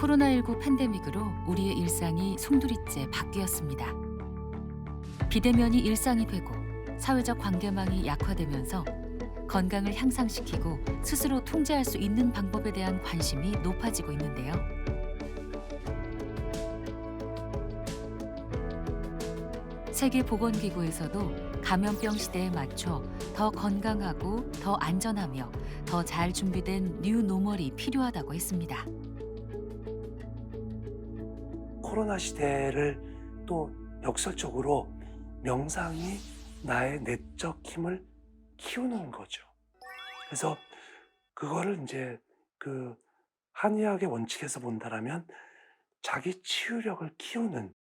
코로나19 팬데믹으로 우리의 일상이 송두리째 바뀌었습니다. 비대면이 일상이 되고 사회적 관계망이 약화되면서 건강을 향상시키고 스스로 통제할 수 있는 방법에 대한 관심이 높아지고 있는데요. 세계보건기구에서도 감염병 시대에 맞춰 더 건강하고 더 안전하며 더 잘 준비된 뉴노멀이 필요하다고 했습니다. 코로나 시대를 또 역설적으로 명상이 나의 내적 힘을 키우는 거죠. 그래서 그거를 이제 그 한의학의 원칙에서 본다라면 자기 치유력을 키우는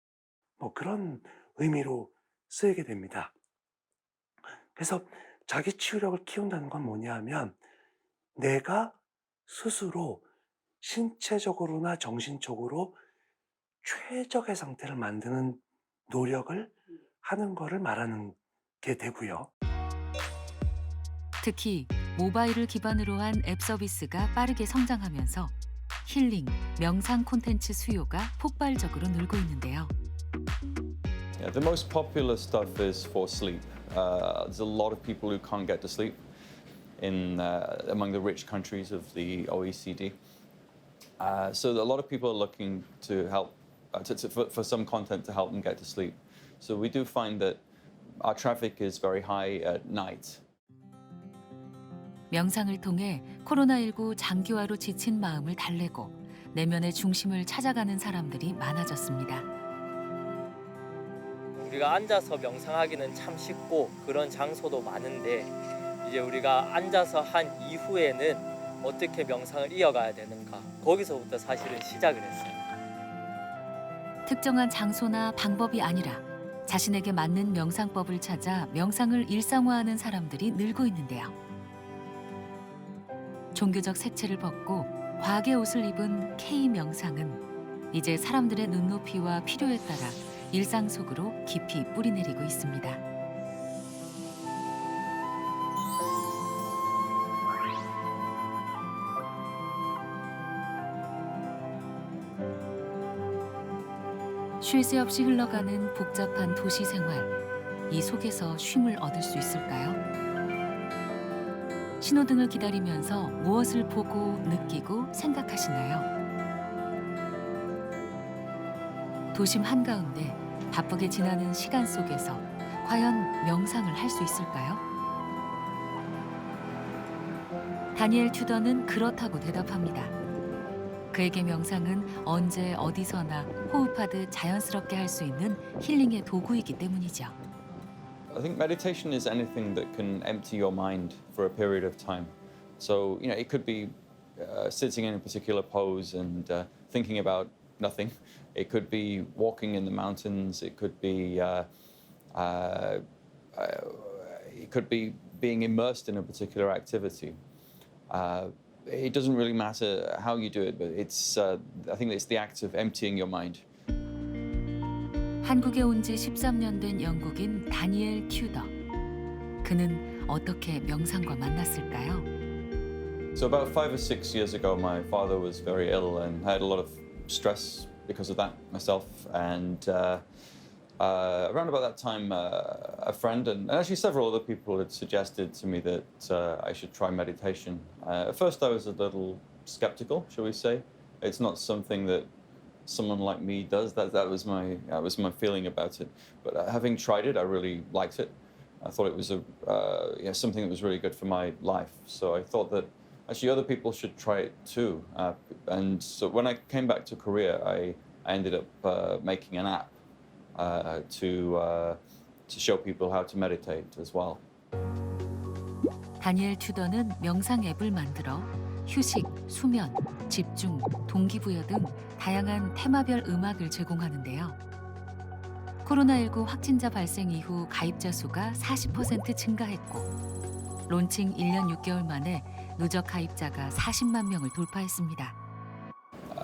뭐 그런 의미로 쓰이게 됩니다. 그래서 자기 치유력을 키운다는 건 뭐냐 하면 내가 스스로 신체적으로나 정신적으로 최적의 상태를 만드는 노력을 하는 거를 말하는 게 되고요. 특히 모바일을 기반으로 한 앱 서비스가 빠르게 성장하면서 힐링, 명상 콘텐츠 수요가 폭발적으로 늘고 있는데요. Yeah, the most popular stuff is for sleep. There's a lot of people who can't get to sleep in among the rich countries of the OECD. So a lot of people are looking to help for some content to help them get to sleep. So we do find that our traffic is very high at night. 명상을 통해 코로나19 장기화로 지친 마음을 달래고 내면의 중심을 찾아가는 사람들이 많아졌습니다. 우리가 앉아서 명상하기는 참 쉽고 그런 장소도 많은데 이제 우리가 앉아서 한 이후에는 어떻게 명상을 이어가야 되는가 거기서부터 사실은 시작을 했어요. 특정한 장소나 방법이 아니라 자신에게 맞는 명상법을 찾아 명상을 일상화하는 사람들이 늘고 있는데요. 종교적 색채를 벗고 과학의 옷을 입은 K-명상은 이제 사람들의 눈높이와 필요에 따라 일상 속으로 깊이 뿌리내리고 있습니다. 쉴 새 없이 흘러가는 복잡한 도시 생활, 이 속에서 쉼을 얻을 수 있을까요? 신호등을 기다리면서 무엇을 보고 느끼고 생각하시나요? 도심 한가운데 바쁘게 지나는 시간 속에서 과연 명상을 할 수 있을까요? 다니엘 튜더는 그렇다고 대답합니다. 그에게 명상은 언제 어디서나 호흡하듯 자연스럽게 할 수 있는 힐링의 도구이기 때문이죠. I think meditation is anything that can empty your mind for a period of time. So, it could be sitting in a particular pose and thinking about nothing. It could be walking in the mountains. It could be being immersed in a particular activity. It doesn't really matter how you do it, but I think it's the act of emptying your mind. 한국에 온 지 13년 된 영국인 다니엘 튜더. 그는 어떻게 명상과 만났을까요? So about 5 or 6 years ago, my father was very ill and I had a lot of stress because of that myself. And around about that time, a friend and actually several other people had suggested to me that I should try meditation. At first, I was a little skeptical, shall we say. It's not something that someone like me does. That was my feeling about it. But having tried it, I really liked it. I thought it was something that was really good for my life. So I thought that actually other people should try it too. And so when I came back to Korea, I ended up making an app to show people how to meditate as well. 다니엘 튜더는 명상 앱을 만들어 휴식, 수면, 집중, 동기부여 등 다양한 테마별 음악을 제공하는데요. 코로나19 확진자 발생 이후 가입자 수가 40% 증가했고 론칭 1년 6개월 만에 누적 가입자가 40만 명을 돌파했습니다.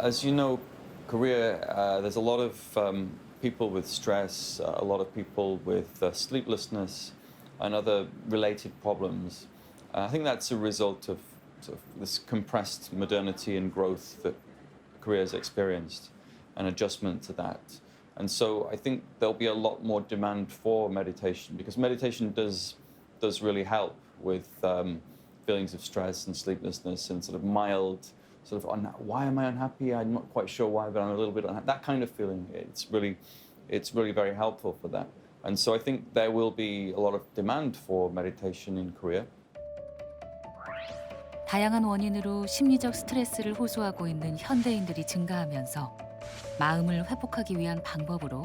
As you know, Korea, there's a lot of people with stress, a lot of people with sleeplessness and other related problems. I think that's a result of this compressed modernity and growth that Korea's experienced, an adjustment to that. And so I think there'll be a lot more demand for meditation because meditation does really help with feelings of stress and sleeplessness and sort of mild sort of why am I unhappy? I'm not quite sure why, but I'm a little bit unhappy. That kind of feeling. It's really very helpful for that. And so I think there will be a lot of demand for meditation in Korea. 다양한 원인으로 심리적 스트레스를 호소하고 있는 현대인들이 증가하면서 마음을 회복하기 위한 방법으로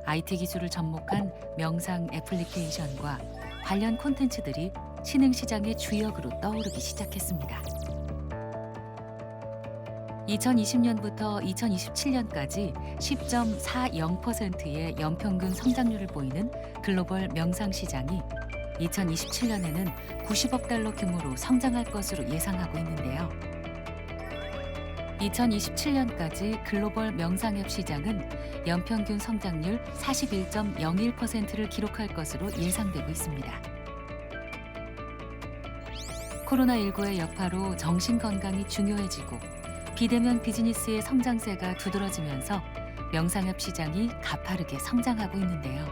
IT 기술을 접목한 명상 애플리케이션과 관련 콘텐츠들이 신흥 시장의 주역으로 떠오르기 시작했습니다. 2020년부터 2027년까지 10.40%의 연평균 성장률을 보이는 글로벌 명상 시장이 2027년에는 90억 달러 규모로 성장할 것으로 예상하고 있는데요. 2027년까지 글로벌 명상 앱 시장은 연평균 성장률 41.01%를 기록할 것으로 예상되고 있습니다. 코로나19의 여파로 정신 건강이 중요해지고 비대면 비즈니스의 성장세가 두드러지면서 명상 앱 시장이 가파르게 성장하고 있는데요.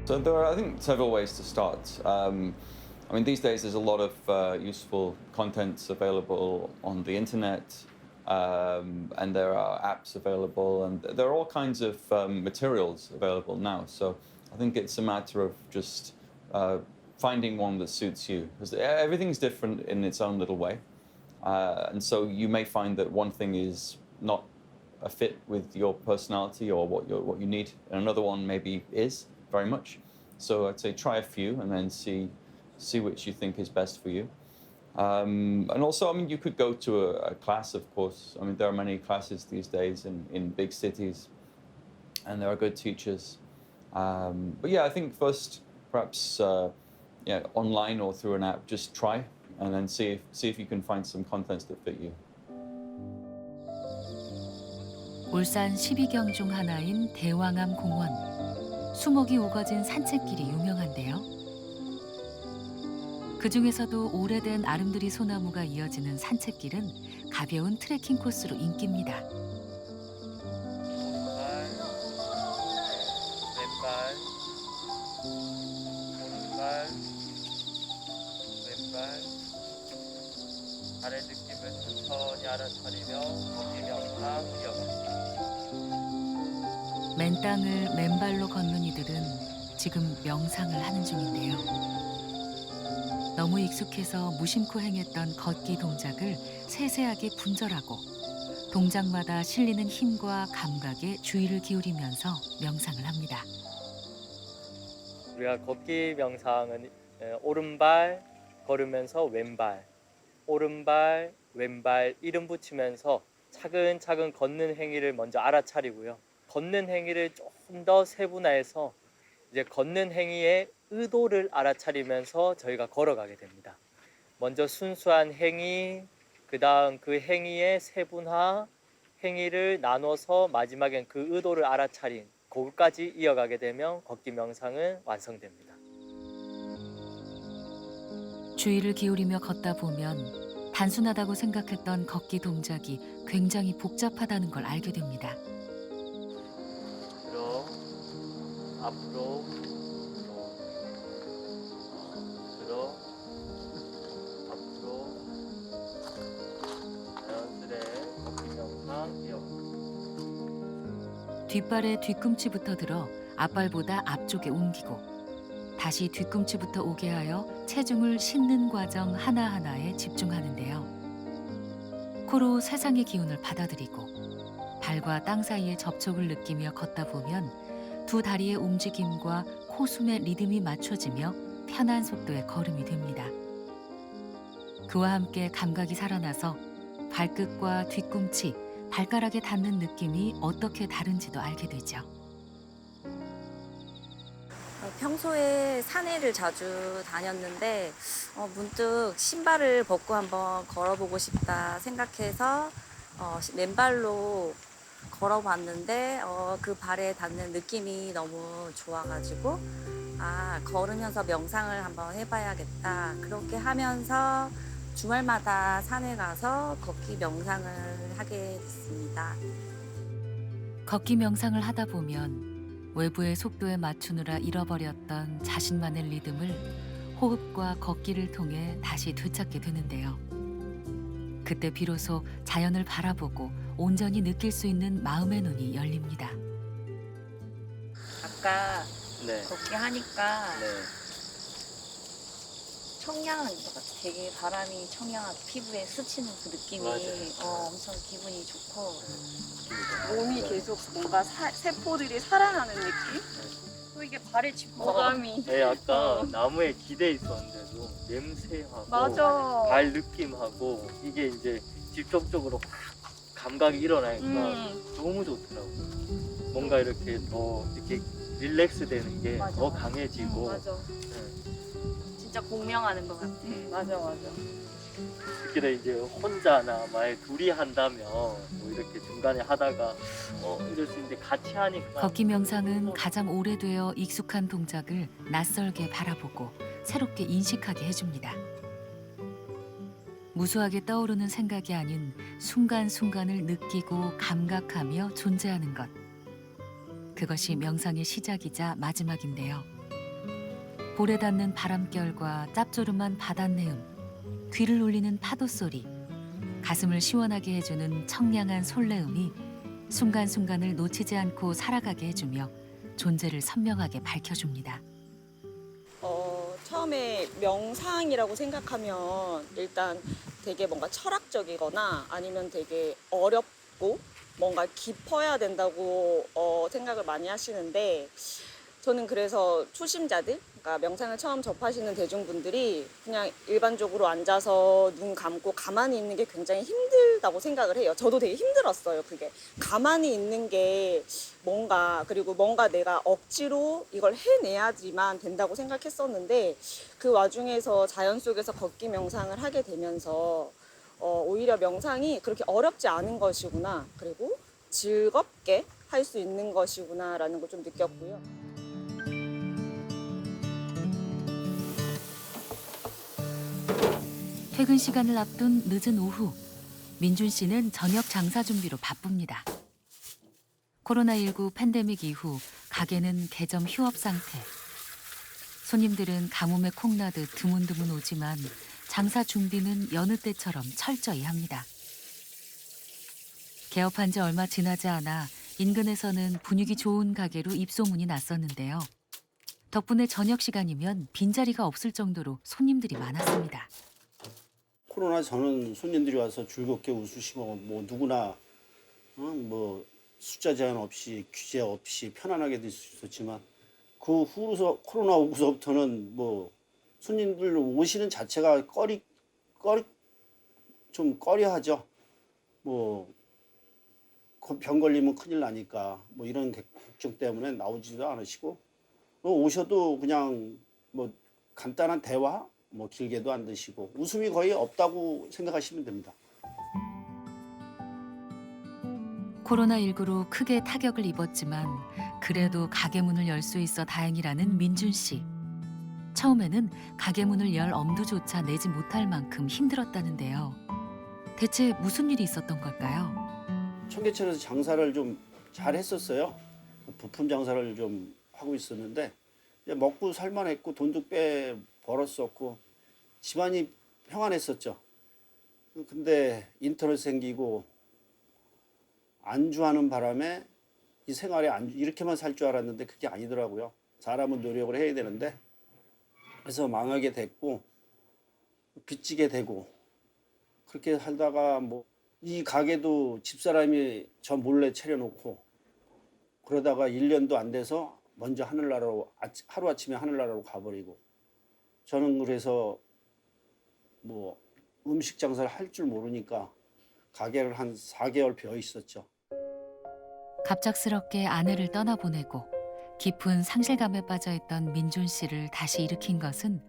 So there are, I think, several ways to start. I mean, these days there's a lot of useful content available on the internet, and there are apps available, and there are all kinds of materials available now. So I think it's a matter of just finding one that suits you, because everything's different in its own little way. And so you may find that one thing is not a fit with your personality or what you need, and another one maybe is very much. So I'd say try a few and then see which you think is best for you. And also, I mean, you could go to a class, of course. I mean, there are many classes these days in big cities, and there are good teachers. But yeah, I think first, perhaps online or through an app, just try and then see if you can find some contents that fit you. 울산 12경 중 하나인 대왕암 공원. 수목이 우거진 산책길이 유명한데요. 그중에서도 오래된 아름드리 소나무가 이어지는 산책길은 가벼운 트레킹 코스로 인기입니다. 왼발, 오른발, 왼발. 발의 느낌을 천천히 알아차리며 걷기 명상 이어갑니다. 맨 땅을 맨발로 걷는 이들은 지금 명상을 하는 중인데요. 너무 익숙해서 무심코 행했던 걷기 동작을 세세하게 분절하고 동작마다 실리는 힘과 감각에 주의를 기울이면서 명상을 합니다. 우리가 걷기 명상은 오른발 걸으면서 왼발, 오른발, 왼발 이름 붙이면서 차근차근 걷는 행위를 먼저 알아차리고요. 걷는 행위를 조금 더 세분화해서 이제 걷는 행위의 의도를 알아차리면서 저희가 걸어가게 됩니다. 먼저 순수한 행위, 그 다음 그 행위의 세분화, 행위를 나눠서 마지막엔 그 의도를 알아차린 그것까지 이어가게 되면 걷기 명상은 완성됩니다. 주의를 기울이며 걷다 보면 단순하다고 생각했던 걷기 동작이 굉장히 복잡하다는 걸 알게 됩니다. 앞으로, 앞으로, 자연스레 걷기 명상 이어갑니다. 뒷발에 뒤꿈치부터 들어 앞발보다 앞쪽에 옮기고 다시 뒤꿈치부터 오게 하여 체중을 싣는 과정 하나하나에 집중하는데요. 코로 세상의 기운을 받아들이고 발과 땅 사이의 접촉을 느끼며 걷다 보면 두 다리의 움직임과 코숨의 리듬이 맞춰지며 편한 속도의 걸음이 됩니다. 그와 함께 감각이 살아나서 발끝과 뒤꿈치, 발가락에 닿는 느낌이 어떻게 다른지도 알게 되죠. 평소에 산에를 자주 다녔는데 문득 신발을 벗고 한번 걸어보고 싶다 생각해서 맨발로 걸어봤는데 그 발에 닿는 느낌이 너무 좋아가지고 걸으면서 명상을 한번 해봐야겠다. 그렇게 하면서 주말마다 산에 가서 걷기 명상을 하게 됐습니다. 걷기 명상을 하다 보면 외부의 속도에 맞추느라 잃어버렸던 자신만의 리듬을 호흡과 걷기를 통해 다시 되찾게 되는데요. 그때 비로소 자연을 바라보고 온전히 느낄 수 있는 마음의 눈이 열립니다. 아까 네. 걷기 하니까 네. 청량한 것 같아. 되게 바람이 청량하게 피부에 스치는 그 느낌이 맞아요. 엄청 기분이 좋고. 몸이 계속 뭔가 세포들이 살아나는 느낌? 또 이게 발에 짚어감이 네, 아까 나무에 기대 있었는데도 냄새하고 맞아. 발 느낌하고 이게 이제 직접적으로 확 감각이 일어나니까 너무 좋더라고요. 뭔가 이렇게 더 이렇게 릴렉스 되는 게 맞아, 더 맞아. 강해지고 맞아. 네. 진짜 공명하는 것 같아. 맞아. 특히나 이제 혼자나 만약 둘이 한다면 뭐 이렇게 중간에 하다가 이럴 수 있는데 같이 하니까 걷기 명상은 가장 오래되어 익숙한 동작을 낯설게 바라보고 새롭게 인식하게 해줍니다. 무수하게 떠오르는 생각이 아닌 순간순간을 느끼고 감각하며 존재하는 것. 그것이 명상의 시작이자 마지막인데요. 볼에 닿는 바람결과 짭조름한 바닷내음, 귀를 울리는 파도 소리, 가슴을 시원하게 해주는 청량한 솔레음이 순간순간을 놓치지 않고 살아가게 해주며 존재를 선명하게 밝혀줍니다. 처음에 명상이라고 생각하면 일단 되게 뭔가 철학적이거나 아니면 되게 어렵고 뭔가 깊어야 된다고 생각을 많이 하시는데 저는 그래서 초심자들, 그러니까 명상을 처음 접하시는 대중분들이 그냥 일반적으로 앉아서 눈 감고 가만히 있는 게 굉장히 힘들다고 생각을 해요. 저도 되게 힘들었어요, 그게. 가만히 있는 게 뭔가, 그리고 뭔가 내가 억지로 이걸 해내야지만 된다고 생각했었는데 그 와중에서 자연 속에서 걷기 명상을 하게 되면서 오히려 명상이 그렇게 어렵지 않은 것이구나, 그리고 즐겁게 할 수 있는 것이구나라는 걸 좀 느꼈고요. 퇴근 시간을 앞둔 늦은 오후, 민준 씨는 저녁 장사 준비로 바쁩니다. 코로나19 팬데믹 이후 가게는 개점 휴업 상태. 손님들은 가뭄에 콩나듯 드문드문 오지만 장사 준비는 여느 때처럼 철저히 합니다. 개업한 지 얼마 지나지 않아 인근에서는 분위기 좋은 가게로 입소문이 났었는데요. 덕분에 저녁 시간이면 빈자리가 없을 정도로 손님들이 많았습니다. 코로나 전은 손님들이 와서 즐겁게 웃으시고 뭐 누구나 뭐 숫자 제한 없이 규제 없이 편안하게 될 수 있었지만 그 후로서 코로나 오고서부터는 뭐 손님들 오시는 자체가 좀 꺼려하죠. 뭐 병 걸리면 큰일 나니까 뭐 이런 걱정 때문에 나오지도 않으시고 오셔도 그냥 뭐 간단한 대화 뭐 길게도 안 드시고 웃음이 거의 없다고 생각하시면 됩니다. 코로나19로 크게 타격을 입었지만 그래도 가게 문을 열 수 있어 다행이라는 민준 씨. 처음에는 가게 문을 열 엄두조차 내지 못할 만큼 힘들었다는데요. 대체 무슨 일이 있었던 걸까요? 청계천에서 장사를 좀 잘 했었어요. 부품 장사를 좀 하고 있었는데 이제 먹고 살만했고 돈도 꽤 벌었었고 집안이 평안했었죠. 근데 인터넷 생기고 안주하는 바람에 이 생활에 이렇게만 살 줄 알았는데 그게 아니더라고요. 사람은 노력을 해야 되는데 그래서 망하게 됐고 빚지게 되고 그렇게 살다가 뭐 이 가게도 집사람이 저 몰래 차려놓고 그러다가 1년도 안 돼서 먼저 하늘나라로 하루아침에 하늘나라로 가버리고 저는 그래서 뭐 음식 장사를 할 줄 모르니까 가게를 한 4개월 비어 있었죠. 갑작스럽게 아내를 떠나보내고 깊은 상실감에 빠져있던 민준 씨를 다시 일으킨 것은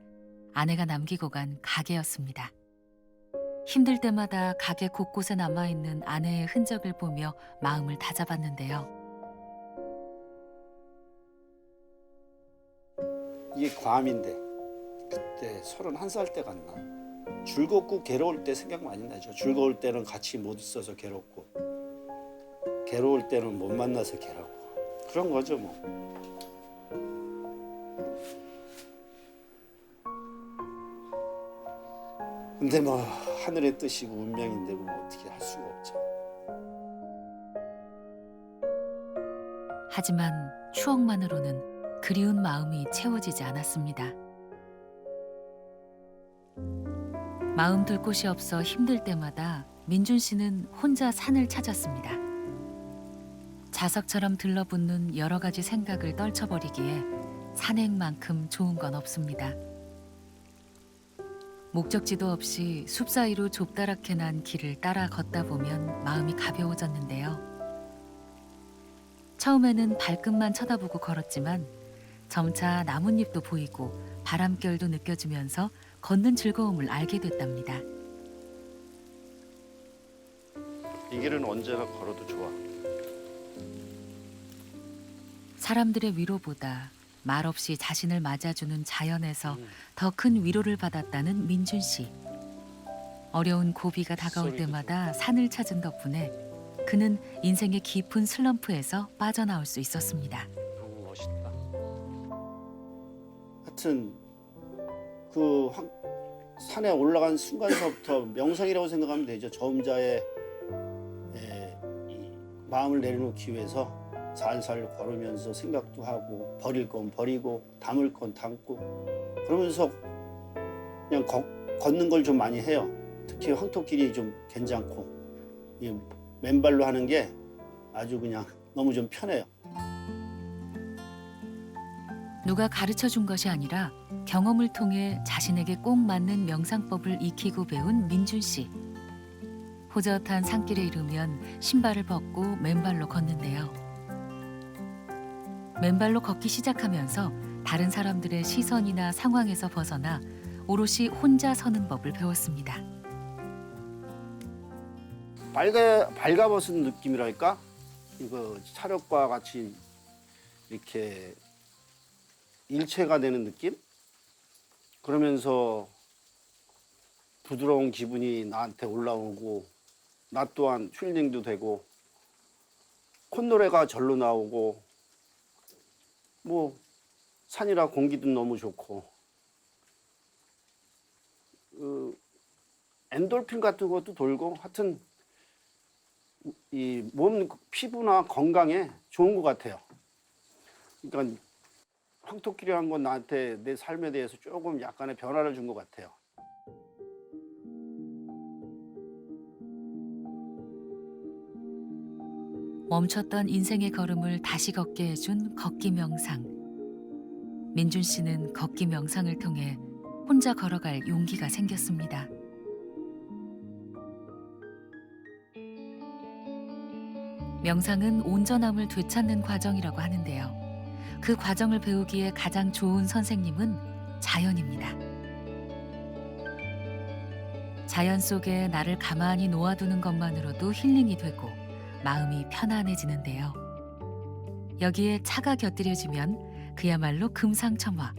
아내가 남기고 간 가게였습니다. 힘들 때마다 가게 곳곳에 남아있는 아내의 흔적을 보며 마음을 다잡았는데요. 이게 괌인데 그때 31살 때 갔나 즐겁고 괴로울 때 생각 많이 나죠. 즐거울 때는 같이 못 있어서 괴롭고, 괴로울 때는 못 만나서 괴롭고, 그런 거죠 뭐. 근데 뭐 하늘의 뜻이고 운명인데 뭐 어떻게 할 수가 없죠. 하지만 추억만으로는 그리운 마음이 채워지지 않았습니다. 마음 둘 곳이 없어 힘들 때마다 민준 씨는 혼자 산을 찾았습니다. 자석처럼 들러붙는 여러 가지 생각을 떨쳐버리기에 산행만큼 좋은 건 없습니다. 목적지도 없이 숲 사이로 좁다랗게 난 길을 따라 걷다 보면 마음이 가벼워졌는데요. 처음에는 발끝만 쳐다보고 걸었지만 점차 나뭇잎도 보이고 바람결도 느껴지면서 걷는 즐거움을 알게 됐답니다. 이 길은 언제나 걸어도 좋아. 사람들의 위로보다 말없이 자신을 맞아주는 자연에서 더 큰 위로를 받았다는 민준 씨. 어려운 고비가 다가올 때마다 산을 찾은 덕분에 그는 인생의 깊은 슬럼프에서 빠져나올 수 있었습니다. 너무 멋있다. 하여튼 그 산에 올라간 순간서부터 명상이라고 생각하면 되죠. 저 혼자의 이 마음을 내려놓기 위해서 살살 걸으면서 생각도 하고 버릴 건 버리고 담을 건 담고 그러면서 그냥 걷는 걸 좀 많이 해요. 특히 황토길이 좀 괜찮고 이 맨발로 하는 게 아주 그냥 너무 좀 편해요. 누가 가르쳐 준 것이 아니라 경험을 통해 자신에게 꼭 맞는 명상법을 익히고 배운 민준 씨. 호젓한 산길에 이르면 신발을 벗고 맨발로 걷는데요. 맨발로 걷기 시작하면서 다른 사람들의 시선이나 상황에서 벗어나 오롯이 혼자 서는 법을 배웠습니다. 발가벗은 느낌이랄까? 이거 차력과 같이 이렇게 일체가 되는 느낌? 그러면서 부드러운 기분이 나한테 올라오고 나 또한 힐링도 되고 콧노래가 절로 나오고 뭐 산이라 공기도 너무 좋고 엔돌핀 같은 것도 돌고 하여튼 이 몸 피부나 건강에 좋은 것 같아요. 그러니까 황토길이라는 건 나한테 내 삶에 대해서 조금 약간의 변화를 준 것 같아요. 멈췄던 인생의 걸음을 다시 걷게 해준 걷기 명상. 민준 씨는 걷기 명상을 통해 혼자 걸어갈 용기가 생겼습니다. 명상은 온전함을 되찾는 과정이라고 하는데요. 그 과정을 배우기에 가장 좋은 선생님은 자연입니다. 자연 속에 나를 가만히 놓아두는 것만으로도 힐링이 되고 마음이 편안해지는데요. 여기에 차가 곁들여지면 그야말로 금상첨화,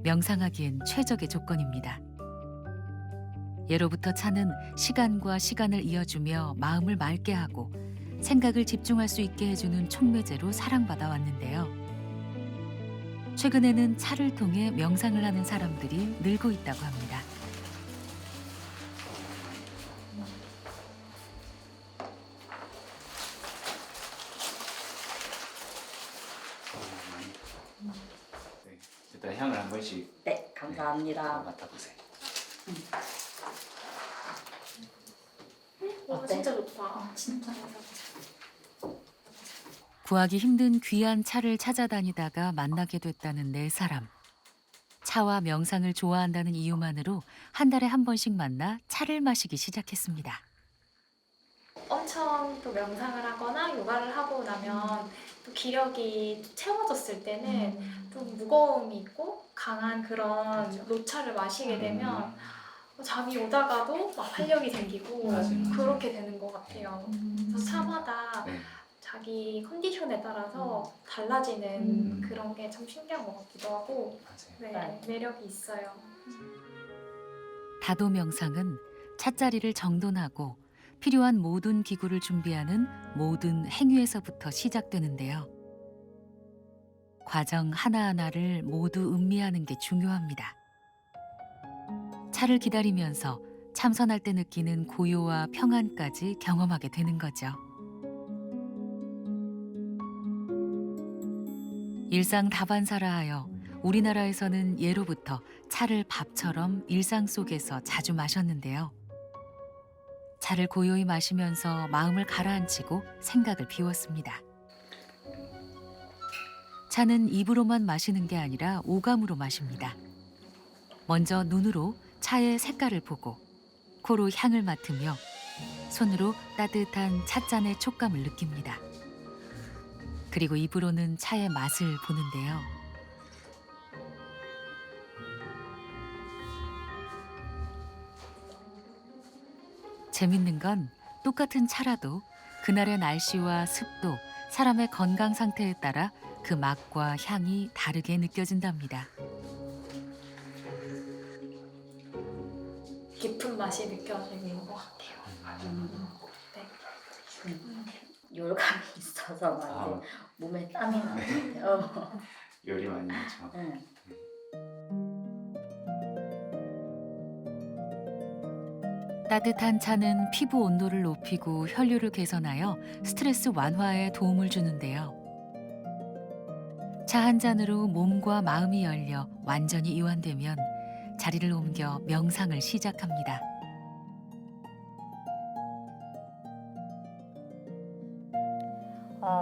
명상하기엔 최적의 조건입니다. 예로부터 차는 시간과 시간을 이어주며 마음을 맑게 하고 생각을 집중할 수 있게 해주는 촉매제로 사랑받아 왔는데요. 최근에는 차를 통해 명상을 하는 사람들이 늘고 있다고 합니다. 일단 향을 한 번씩 네, 감사합니다. 맡아보세요. 어때? 진짜 좋다. 진짜. 구하기 힘든 귀한 차를 찾아다니다가 만나게 됐다는 네 사람. 차와 명상을 좋아한다는 이유만으로 한 달에 한 번씩 만나 차를 마시기 시작했습니다. 엄청 또 명상을 하거나 요가를 하고 나면 또 기력이 채워졌을 때는 좀 무거움이 있고 강한 그런 녹차를 마시게 되면 잠이 오다가도 막 활력이 생기고 그렇게 되는 것 같아요. 그래서 차마다 네. 자기 컨디션에 따라서 달라지는 그런 게 참 신기한 것 같기도 하고 맞아요. 네, 매력이 있어요. 다도 명상은 찻자리를 정돈하고 필요한 모든 기구를 준비하는 모든 행위에서부터 시작되는데요. 과정 하나하나를 모두 음미하는 게 중요합니다. 차를 기다리면서 참선할 때 느끼는 고요와 평안까지 경험하게 되는 거죠. 일상 다반사라 하여 우리나라에서는 예로부터 차를 밥처럼 일상 속에서 자주 마셨는데요. 차를 고요히 마시면서 마음을 가라앉히고 생각을 비웠습니다. 차는 입으로만 마시는 게 아니라 오감으로 마십니다. 먼저 눈으로 차의 색깔을 보고 코로 향을 맡으며 손으로 따뜻한 찻잔의 촉감을 느낍니다. 그리고 입으로는 차의 맛을 보는데요. 재밌는 건 똑같은 차라도 그날의 날씨와 습도, 사람의 건강 상태에 따라 그 맛과 향이 다르게 느껴진답니다. 깊은 맛이 느껴지는 것 같아요. 네. 열감이 있어서 막 이제 몸에 땀이 나는 것 같아요. 열이 많이 나죠. 응. 따뜻한 차는 피부 온도를 높이고 혈류를 개선하여 스트레스 완화에 도움을 주는데요. 차 한 잔으로 몸과 마음이 열려 완전히 이완되면 자리를 옮겨 명상을 시작합니다.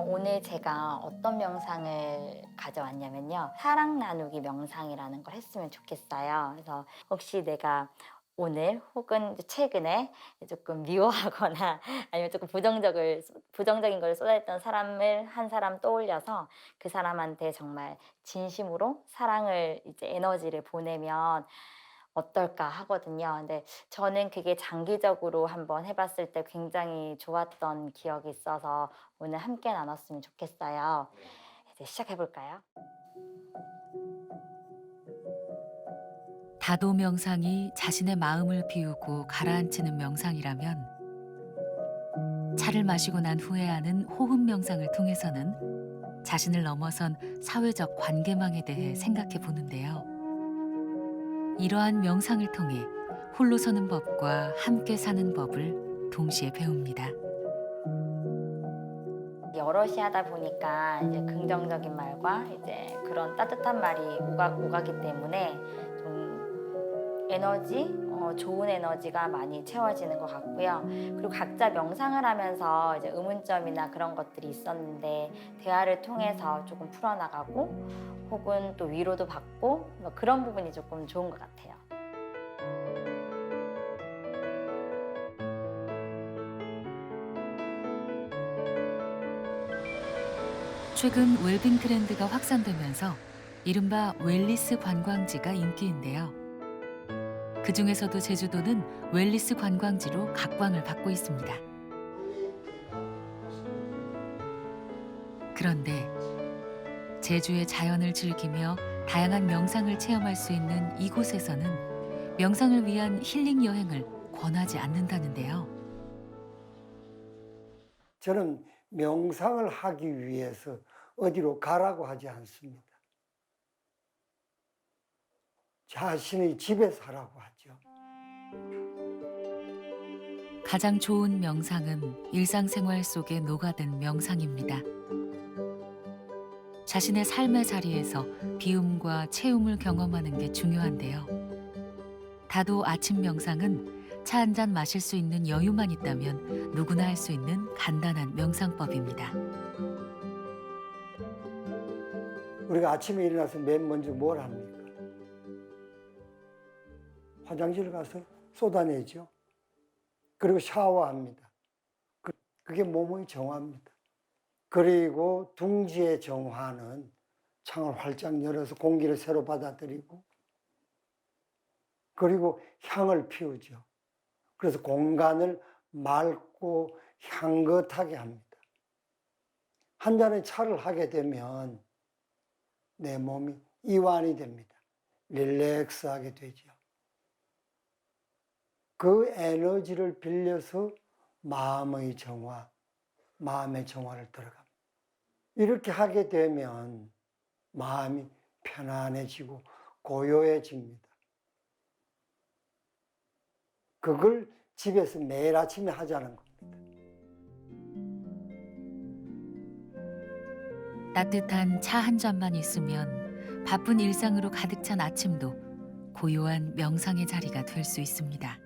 오늘 제가 어떤 명상을 가져왔냐면요. 사랑 나누기 명상이라는 걸 했으면 좋겠어요. 그래서 혹시 내가 오늘 혹은 최근에 조금 미워하거나 아니면 조금 부정적인 걸 쏟아냈던 사람을 한 사람 떠올려서 그 사람한테 정말 진심으로 사랑을 이제 에너지를 보내면 어떨까 하거든요. 근데 저는 그게 장기적으로 한번 해봤을 때 굉장히 좋았던 기억이 있어서 오늘 함께 나눴으면 좋겠어요. 이제 시작해볼까요? 다도 명상이 자신의 마음을 비우고 가라앉히는 명상이라면 차를 마시고 난 후에 하는 호흡 명상을 통해서는 자신을 넘어선 사회적 관계망에 대해 생각해 보는데요. 이러한 명상을 통해 홀로 서는 법과 함께 사는 법을 동시에 배웁니다. 여럿이 하다 보니까 이제 긍정적인 말과 이제 그런 따뜻한 말이 오가기 때문에 좀 에너지, 좋은 에너지가 많이 채워지는 것 같고요. 그리고 각자 명상을 하면서 이제 의문점이나 그런 것들이 있었는데 대화를 통해서 조금 풀어나가고 혹은 또 위로도 받고 뭐 그런 부분이 조금 좋은 것 같아요. 최근 웰빙 트렌드가 확산되면서 이른바 웰리스 관광지가 인기인데요. 그 중에서도 제주도는 웰리스 관광지로 각광을 받고 있습니다. 그런데 제주의 자연을 즐기며 다양한 명상을 체험할 수 있는 이곳에서는 명상을 위한 힐링 여행을 권하지 않는다는데요. 저는 명상을 하기 위해서 어디로 가라고 하지 않습니다. 자신의 집에서 하라고 하죠. 가장 좋은 명상은 일상생활 속에 녹아든 명상입니다. 자신의 삶의 자리에서 비움과 채움을 경험하는 게 중요한데요. 다도 아침 명상은 차 한 잔 마실 수 있는 여유만 있다면 누구나 할 수 있는 간단한 명상법입니다. 우리가 아침에 일어나서 맨 먼저 뭘 합니까? 화장실 가서 쏟아내죠. 그리고 샤워합니다. 그게 몸의 정화입니다. 그리고 둥지의 정화는 창을 활짝 열어서 공기를 새로 받아들이고 그리고 향을 피우죠. 그래서 공간을 맑고 향긋하게 합니다. 한 잔의 차를 하게 되면 내 몸이 이완이 됩니다. 릴렉스하게 되죠. 그 에너지를 빌려서 마음의 정화, 마음의 정화를 들어갑니다. 이렇게 하게 되면 마음이 편안해지고 고요해집니다. 그걸 집에서 매일 아침에 하자는 겁니다. 따뜻한 차 한 잔만 있으면 바쁜 일상으로 가득 찬 아침도 고요한 명상의 자리가 될 수 있습니다.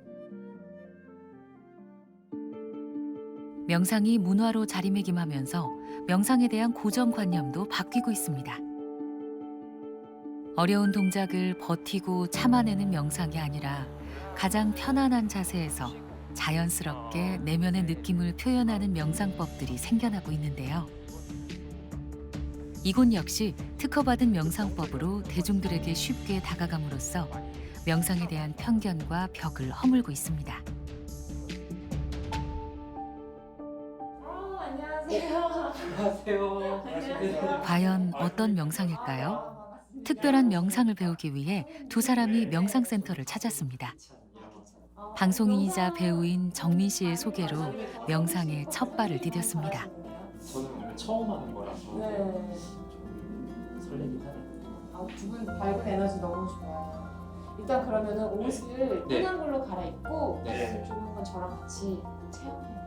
명상이 문화로 자리매김하면서 명상에 대한 고정관념도 바뀌고 있습니다. 어려운 동작을 버티고 참아내는 명상이 아니라 가장 편안한 자세에서 자연스럽게 내면의 느낌을 표현하는 명상법들이 생겨나고 있는데요. 이곳 역시 특허받은 명상법으로 대중들에게 쉽게 다가감으로써 명상에 대한 편견과 벽을 허물고 있습니다. 안녕하세요. 과연 어떤 명상일까요? 특별한 명상을 배우기 위해 두 사람이 명상센터를 찾았습니다. 방송인이자 배우인 정민 씨의 소개로 명상에 첫 발을 디뎠습니다. 저는 오늘 처음 하는 거라서 좀 설레긴 하네요. 두 분 밝은 에너지 너무 좋아요. 일단 그러면은 옷을 네. 편한 걸로 갈아입고 네. 좀 한번 저랑 같이 체험해요.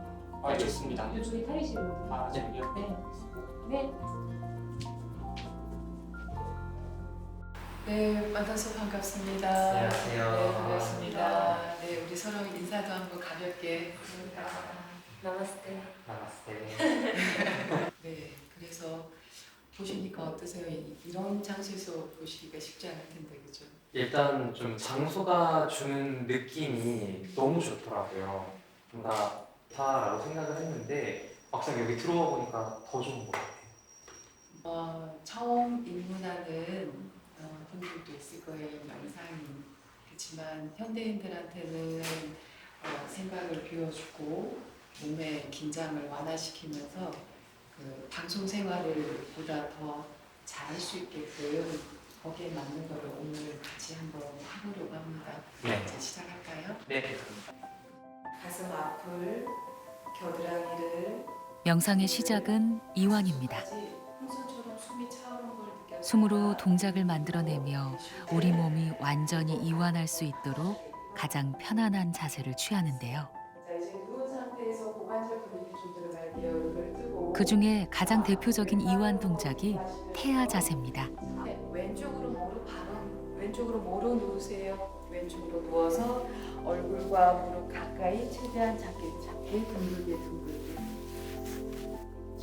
아, 좋습니다. 이쪽이 탈의실이거든요. 아, 네. 네. 네. 네, 만나서 반갑습니다. 안녕하세요. 네, 반갑습니다. 네, 우리 서로 인사도 한번 가볍게. 나마스테. 나마스테. 네, 그래서 보시니까 어떠세요? 이런 장소에서 보시기가 쉽지 않을 텐데, 그죠? 일단 좀 장소가 주는 느낌이 너무 좋더라고요. 뭔가 다라고 생각을 했는데 막상 여기 들어와 보니까 더 좋은 것 같아요. 처음 입문하는 분들도 있을 거예요, 명상이. 그렇지만 현대인들한테는 생각을 비워주고 몸의 긴장을 완화시키면서 그 방송 생활을 보다 더 잘할 수 있게끔 거기에 맞는 거를 오늘 같이 한번 해보려고 합니다. 네. 이제 시작할까요? 네. 가슴 앞을, 겨드랑이를 명상의 시작은 이완입니다. 풍선처럼 숨이 차오르는 걸 느껴. 숨으로 동작을 만들어내며 우리 몸이 완전히 이완할 수 있도록 가장 편안한 자세를 취하는데요. 자, 이제 누운 상태에서 고관절 근육이 좀 들어갈게요. 눈을 뜨고. 그 중에 가장 대표적인 이완 동작이 태아 자세입니다. 네, 왼쪽으로 무릎 바로 왼쪽으로 무릎 누우세요. 왼쪽으로 누워서 얼굴과 무릎 가까이 최대한 작게 둥글게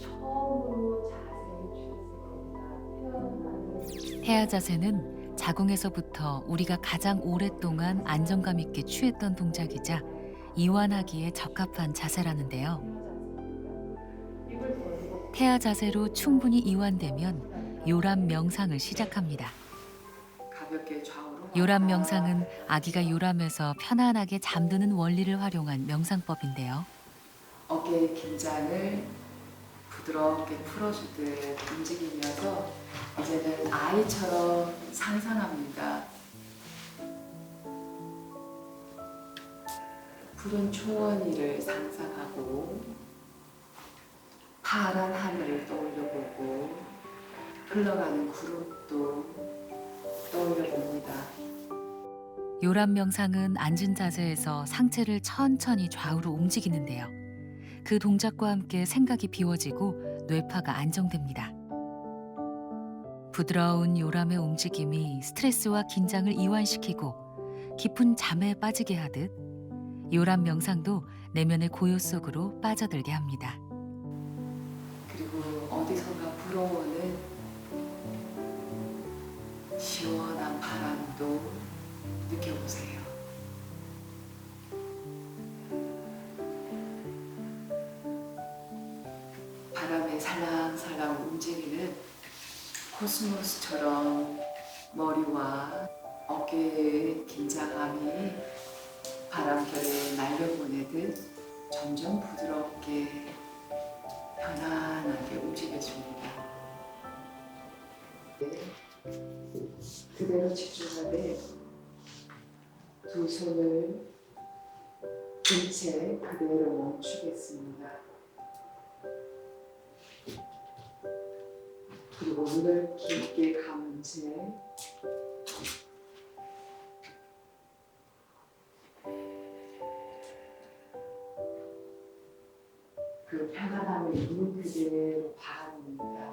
처음으로 자세를 취했을 겁니다. 태아 자세는 자궁에서부터 우리가 가장 오랫동안 안정감 있게 취했던 동작이자 이완하기에 적합한 자세라는데요. 태아 자세로 충분히 이완되면 요람 명상을 시작합니다. 가볍게 좌우로. 요람 명상은 아기가 요람에서 편안하게 잠드는 원리를 활용한 명상법인데요. 어깨의 긴장을 부드럽게 풀어주듯 움직이면서 이제는 아이처럼 상상합니다. 푸른 초원이를 상상하고 파란 하늘을 떠올려보고 흘러가는 구름도 떠올려봅니다. 요람 명상은 앉은 자세에서 상체를 천천히 좌우로 움직이는데요. 그 동작과 함께 생각이 비워지고 뇌파가 안정됩니다. 부드러운 요람의 움직임이 스트레스와 긴장을 이완시키고 깊은 잠에 빠지게 하듯 요람 명상도 내면의 고요 속으로 빠져들게 합니다. 그리고 어디선가 불어오는 시원한 바람도 느껴보세요. 바람에 살랑살랑 움직이는 코스모스처럼 머리와 어깨의 긴장함이 바람결에 날려보내듯 점점 부드럽게 편안하게 움직여줍니다. 그대로 집중하되 두 손을 등채 그대로 멈추겠습니다. 그리고 눈을 깊게 감은 채 그 편안함을 눈 그대로 바라봅니다.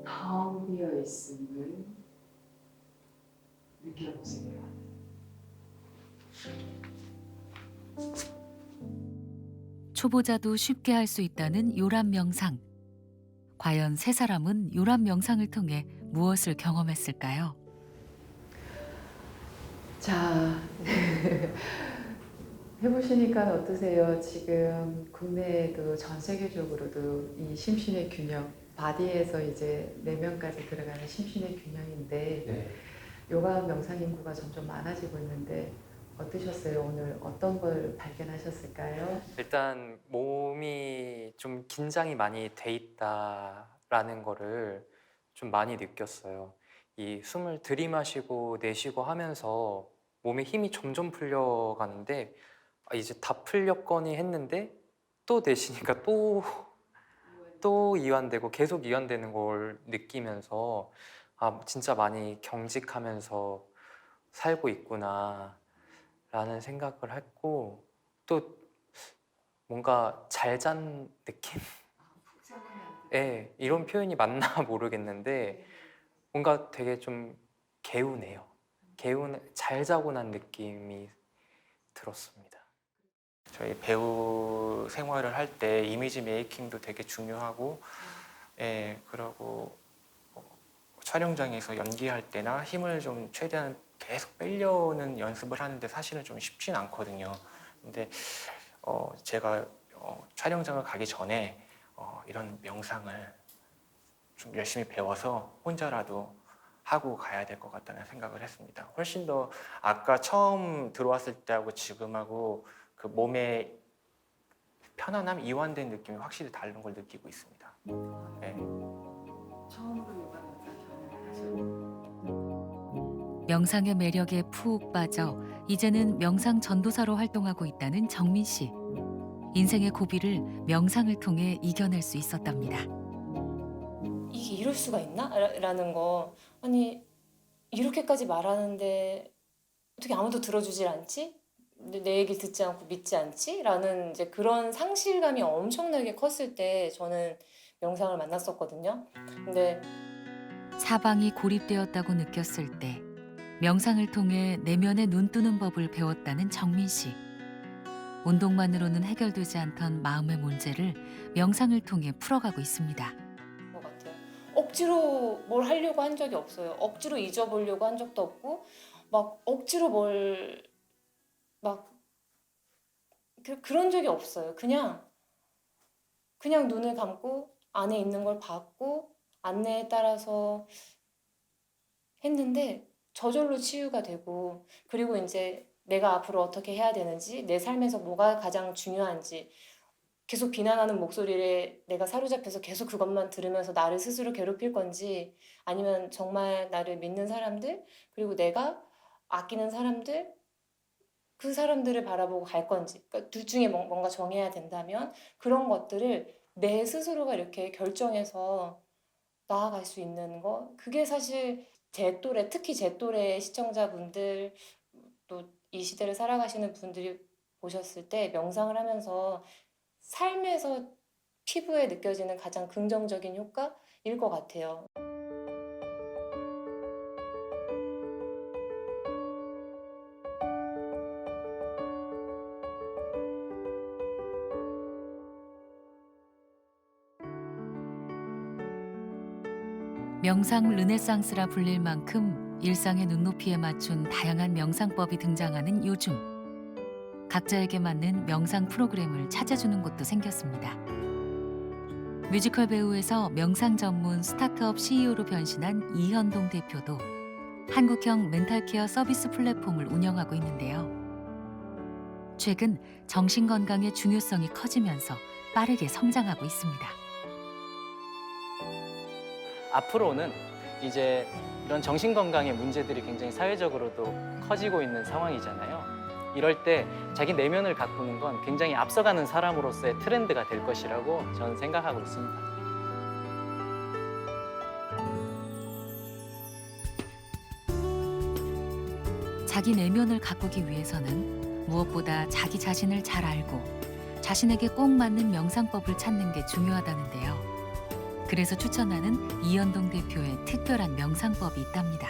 텅 비어 있음을 느껴보세요. 초보자도 쉽게 할 수 있다는 요람 명상. 과연 세 사람은 요람 명상을 통해 무엇을 경험했을까요? 자, 해보시니까 어떠세요? 지금 국내에도 전 세계적으로도 이 심신의 균형, 바디에서 이제 내면까지 들어가는 심신의 균형인데 네. 요가 명상 인구가 점점 많아지고 있는데 어떠셨어요? 오늘 어떤 걸 발견하셨을까요? 일단 몸이 좀 긴장이 많이 돼 있다라는 거를 좀 많이 느꼈어요. 이 숨을 들이마시고 내쉬고 하면서 몸에 힘이 점점 풀려가는데 이제 다 풀렸거니 했는데 또 내쉬니까 또 이완되고 계속 이완되는 걸 느끼면서 아 진짜 많이 경직하면서 살고 있구나 라는 생각을 했고 또 뭔가 잘 잔 느낌? 네, 이런 표현이 맞나 모르겠는데 뭔가 되게 좀 개운해요. 잘 자고 난 느낌이 들었습니다. 저희 배우 생활을 할 때 이미지 메이킹도 되게 중요하고 그리고 촬영장에서 연기할 때나 힘을 좀 최대한 계속 빼려는 연습을 하는데 사실은 좀 쉽진 않거든요. 근데 제가 촬영장을 가기 전에 이런 명상을 좀 열심히 배워서 혼자라도 하고 가야 될 것 같다는 생각을 했습니다. 훨씬 더 아까 처음 들어왔을 때하고 지금하고 그 몸의 편안함, 이완된 느낌이 확실히 다른 걸 느끼고 있습니다. 네. 처음으로 요가 명상 경험하셨나요? 명상의 매력에 푹 빠져 이제는 명상 전도사로 활동하고 있다는 정민 씨. 인생의 고비를 명상을 통해 이겨낼 수 있었답니다. 이게 이럴 수가 있나? 라는 거. 아니 이렇게까지 말하는데 어떻게 아무도 들어주질 않지? 내 얘기를 듣지 않고 믿지 않지? 라는 이제 그런 상실감이 엄청나게 컸을 때 저는 명상을 만났었거든요. 근데 사방이 고립되었다고 느꼈을 때 명상을 통해 내면의 눈 뜨는 법을 배웠다는 정민 씨. 운동만으로는 해결되지 않던 마음의 문제를 명상을 통해 풀어가고 있습니다. 것 같아요. 억지로 뭘 하려고 한 적이 없어요. 억지로 잊어보려고 한 적도 없고 막 억지로 뭘 막 그런 적이 없어요. 그냥 눈을 감고 안에 있는 걸 봤고 안내에 따라서 했는데 저절로 치유가 되고 그리고 이제 내가 앞으로 어떻게 해야 되는지 내 삶에서 뭐가 가장 중요한지 계속 비난하는 목소리에 내가 사로잡혀서 계속 그것만 들으면서 나를 스스로 괴롭힐 건지 아니면 정말 나를 믿는 사람들 그리고 내가 아끼는 사람들 그 사람들을 바라보고 갈 건지 그러니까 둘 중에 뭔가 정해야 된다면 그런 것들을 내 스스로가 이렇게 결정해서 나아갈 수 있는 거 그게 사실 제 또래 특히 제 또래 시청자분들 또 이 시대를 살아가시는 분들이 보셨을 때 명상을 하면서 삶에서 피부에 느껴지는 가장 긍정적인 효과일 것 같아요. 명상 르네상스라 불릴 만큼 일상의 눈높이에 맞춘 다양한 명상법이 등장하는 요즘. 각자에게 맞는 명상 프로그램을 찾아주는 곳도 생겼습니다. 뮤지컬 배우에서 명상 전문 스타트업 CEO로 변신한 이현동 대표도 한국형 멘탈케어 서비스 플랫폼을 운영하고 있는데요. 최근 정신건강의 중요성이 커지면서 빠르게 성장하고 있습니다. 앞으로는 이제 이런 정신 건강의 문제들이 굉장히 사회적으로도 커지고 있는 상황이잖아요. 이럴 때 자기 내면을 가꾸는 건 굉장히 앞서가는 사람으로서의 트렌드가 될 것이라고 저는 생각하고 있습니다. 자기 내면을 가꾸기 위해서는 무엇보다 자기 자신을 잘 알고 자신에게 꼭 맞는 명상법을 찾는 게 중요하다는데요. 그래서 추천하는 이현동 대표의 특별한 명상법이 있답니다.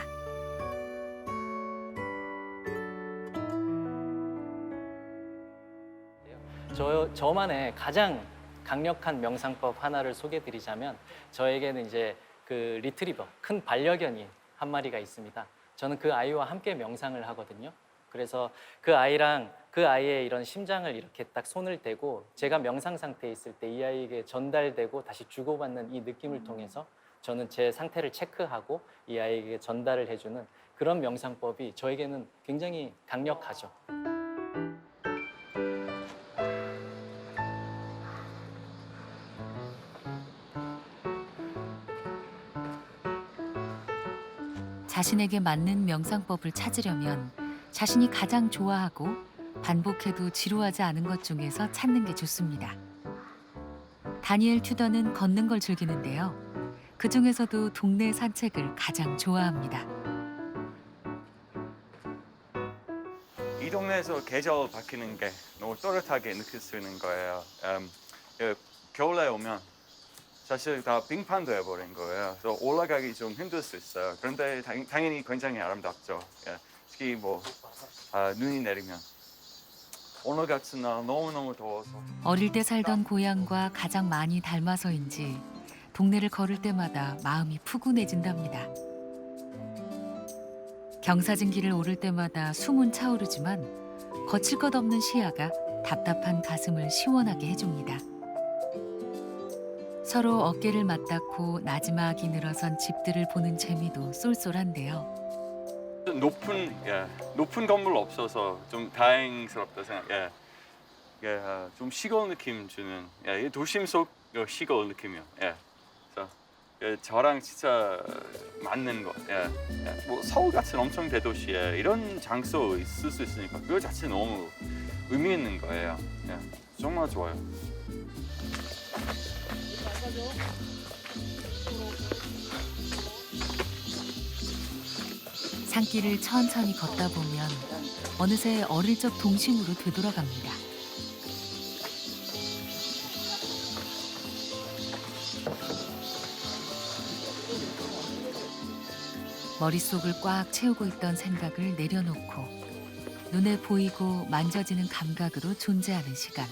저만의 가장 강력한 명상법 하나를 소개드리자면 저에게는 이제 그 리트리버, 큰 반려견이 한 마리가 있습니다. 저는 그 아이와 함께 명상을 하거든요. 그래서 그 아이랑 그 아이의 이런 심장을 이렇게 딱 손을 대고 제가 명상 상태에 있을 때 이 아이에게 전달되고 다시 주고받는 이 느낌을 통해서 저는 제 상태를 체크하고 이 아이에게 전달을 해주는 그런 명상법이 저에게는 굉장히 강력하죠. 자신에게 맞는 명상법을 찾으려면 자신이 가장 좋아하고 반복해도 지루하지 않은 것 중에서 찾는 게 좋습니다. 다니엘 튜더는 걷는 걸 즐기는데요. 그 중에서도 동네 산책을 가장 좋아합니다. 이 동네에서 계절 바뀌는 게 너무 또렷하게 느낄 수 있는 거예요. 겨울에 오면 사실 다 빙판도 해버린 거예요. 그래서 올라가기 좀 힘들 수 있어요. 그런데 당연히 굉장히 아름답죠. 특히 눈이 내리면. 오늘 같은 날 너무너무 더워서. 어릴 때 살던 고향과 가장 많이 닮아서인지 동네를 걸을 때마다 마음이 푸근해진답니다. 경사진 길을 오를 때마다 숨은 차오르지만 거칠 것 없는 시야가 답답한 가슴을 시원하게 해줍니다. 서로 어깨를 맞닿고 나지막이 늘어선 집들을 보는 재미도 쏠쏠한데요. 높은 건물 없어서 좀 다행스럽다 생각. 좀 시골 느낌 주는 도심 속 시골 느낌이요. 그래서 저랑 진짜 맞는 거. 뭐 서울 같은 엄청 대도시에 이런 장소 있을 수 있으니까 그거 자체 너무 의미 있는 거예요. 정말 좋아요. 산길을 천천히 걷다 보면 어느새 어릴 적 동심으로 되돌아갑니다. 머릿속을 꽉 채우고 있던 생각을 내려놓고 눈에 보이고 만져지는 감각으로 존재하는 시간.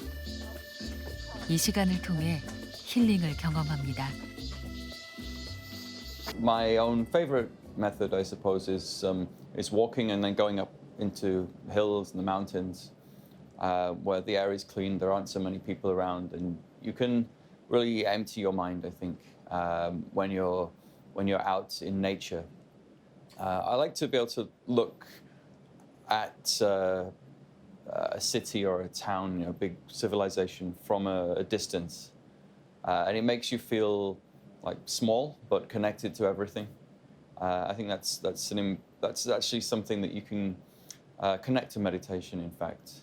이 시간을 통해 힐링을 경험합니다. My own favorite method, I suppose, is walking and then going up into hills and the mountains where the air is clean, there aren't so many people around, and you can really empty your mind, I think, when you're out in nature. I like to be able to look at a city or a town, a big civilization, from a distance, and it makes you feel like small but connected to everything. I think that's actually something that you can connect to meditation. In fact,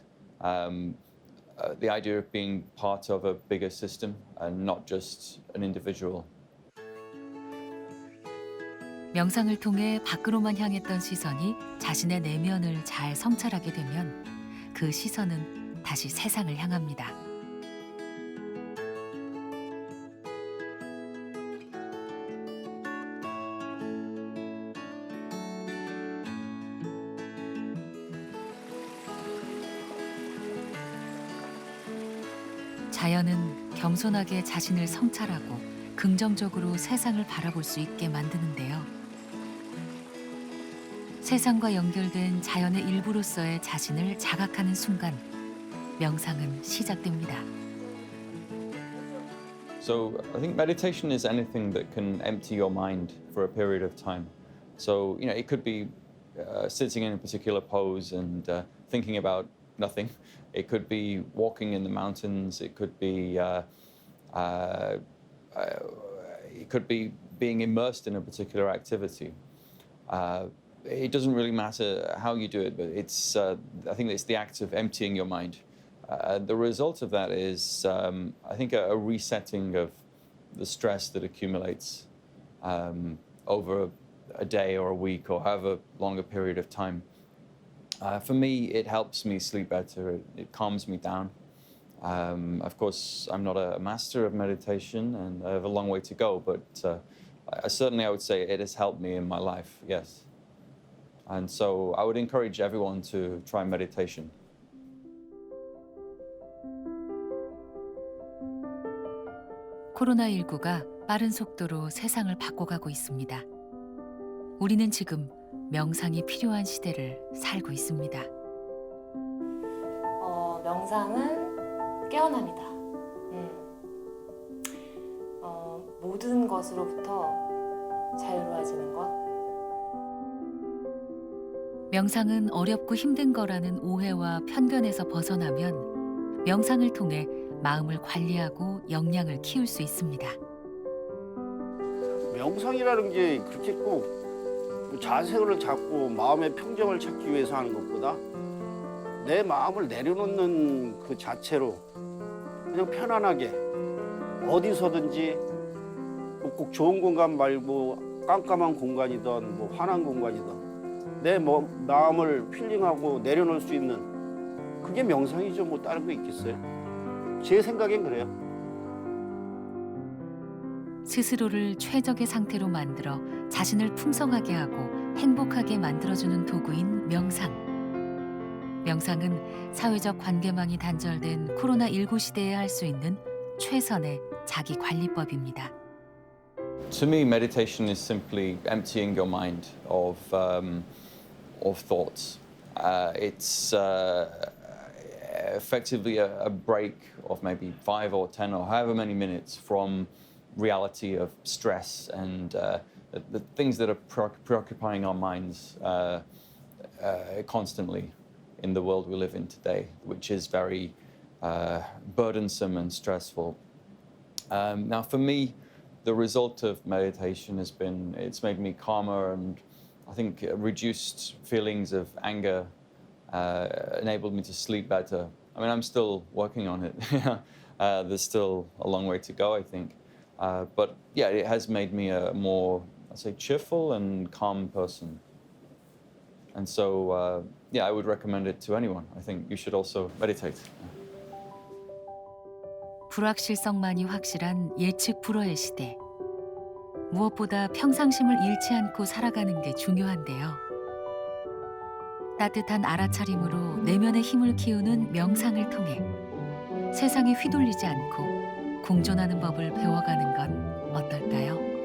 the idea of being part of a bigger system and not just an individual. 명상을 통해 밖으로만 향했던 시선이 자신의 내면을 잘 성찰하게 되면 그 시선은 다시 세상을 향합니다. 자연은 겸손하게 자신을 성찰하고 긍정적으로 세상을 바라볼 수 있게 만드는데요. 세상과 연결된 자연의 일부로서의 자신을 자각하는 순간 명상은 시작됩니다. So I think meditation is anything that can empty your mind for a period of time. So it could be sitting in a particular pose and thinking about nothing. It could be walking in the mountains. It could be it could be being immersed in a particular activity. It doesn't really matter how you do it, but I think it's the act of emptying your mind. The result of that is, I think, a resetting of the stress that accumulates over a day or a week or however long a period of time. For me, it helps me sleep better. It calms me down. Of course, I'm not a master of meditation, and I have a long way to go, but I would say it has helped me in my life, yes. And so I would encourage everyone to try meditation. 코로나19가 빠른 속도로 세상을 바꿔가고 있습니다. 우리는 지금 명상이 필요한 시대를 살고 있습니다. 명상은 깨어남이다. 모든 것으로부터 자유로워지는 것. 명상은 어렵고 힘든 거라는 오해와 편견에서 벗어나면 명상을 통해 마음을 관리하고 역량을 키울 수 있습니다. 명상이라는 게 그렇게 꼭 자세를 잡고 마음의 평정을 찾기 위해서 하는 것보다 내 마음을 내려놓는 그 자체로 그냥 편안하게 어디서든지 꼭 좋은 공간 말고 깜깜한 공간이든 뭐 환한 공간이든 내 마음을 힐링하고 내려놓을 수 있는 그게 명상이죠. 뭐 다른 거 있겠어요? 제 생각엔 그래요. 스스로를 최적의 상태로 만들어 자신을 풍성하게 하고 행복하게 만들어주는 도구인 명상. 명상은 사회적 관계망이 단절된 코로나19 시대에 할 수 있는 최선의 자기 관리법입니다. To me, meditation is simply emptying your mind of thoughts. It's effectively a break of maybe 5 or 10 or however many minutes from reality of stress and the things that are preoccupying our minds constantly in the world we live in today, which is very burdensome and stressful. Now, for me, the result of meditation has been, it's made me calmer and I think reduced feelings of anger, enabled me to sleep better. I mean, I'm still working on it. There's still a long way to go, I think. But yeah, it has made me a more, I'd say, cheerful and calm person. And so, yeah, I would recommend it to anyone. I think you should also meditate. 불확실성만이 확실한 예측 불허의 시대. 무엇보다 평상심을 잃지 않고 살아가는 게 중요한데요. 따뜻한 알아차림으로 내면의 힘을 키우는 명상을 통해 세상에 휘둘리지 않고 공존하는 법을 배워가는 건 어떨까요?